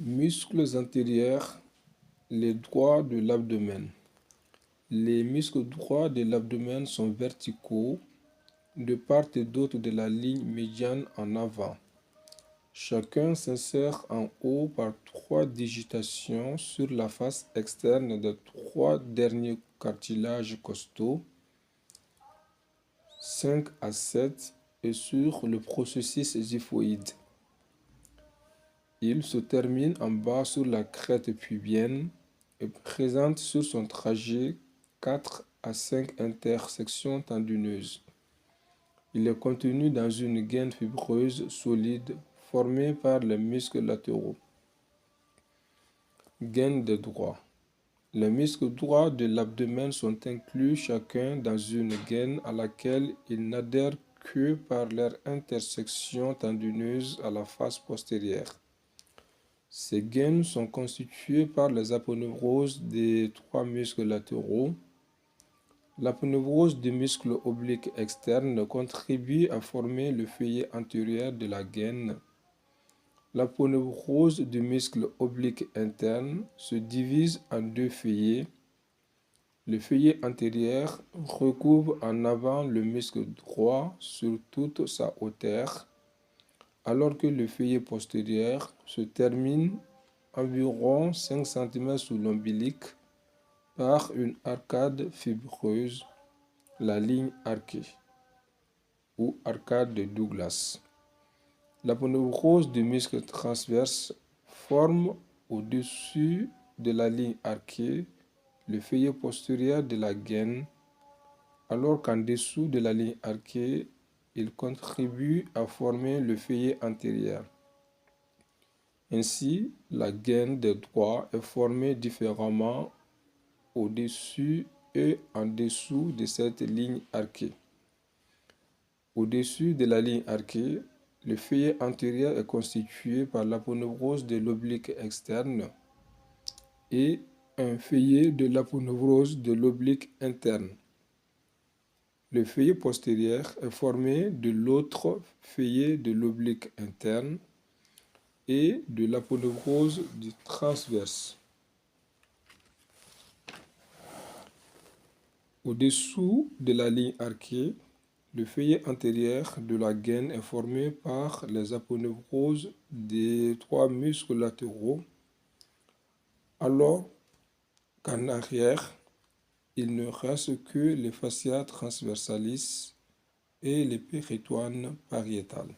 Muscles antérieurs, les droits de l'abdomen. Les muscles droits de l'abdomen sont verticaux de part et d'autre de la ligne médiane en avant. Chacun s'insère en haut par 3 digitations sur la face externe des 3 derniers cartilages costaux, 5 à 7, et sur le processus xiphoïde. Il se termine en bas sur la crête pubienne et présente sur son trajet 4 à 5 intersections tendineuses. Il est contenu dans une gaine fibreuse solide formée par les muscles latéraux. Gaine des droits. Les muscles droits de l'abdomen sont inclus chacun dans une gaine à laquelle ils n'adhèrent que par leur intersection tendineuse à la face postérieure. Ces gaines sont constituées par les aponevroses des 3 muscles latéraux. L'aponevrose du muscle oblique externe contribue à former le feuillet antérieur de la gaine. L'aponevrose du muscle oblique interne se divise en 2 feuillets. Le feuillet antérieur recouvre en avant le muscle droit sur toute sa hauteur, alors que le feuillet postérieur se termine environ 5 cm sous l'ombilic par une arcade fibreuse, la ligne arquée, ou arcade de Douglas. L'aponevrose du muscle transverse forme au-dessus de la ligne arquée le feuillet postérieur de la gaine, alors qu'en dessous de la ligne arquée, il contribue à former le feuillet antérieur. Ainsi, la gaine des droits est formée différemment au-dessus et en dessous de cette ligne arquée. Au-dessus de la ligne arquée, le feuillet antérieur est constitué par l'aponevrose de l'oblique externe et un feuillet de l'aponevrose de l'oblique interne. Le feuillet postérieur est formé de l'autre feuillet de l'oblique interne et de l'aponevrose du transverse. Au-dessous de la ligne arquée, le feuillet antérieur de la gaine est formé par les aponevroses des 3 muscles latéraux, alors qu'en arrière, il ne reste que les fascias transversalis et les péritoines pariétales.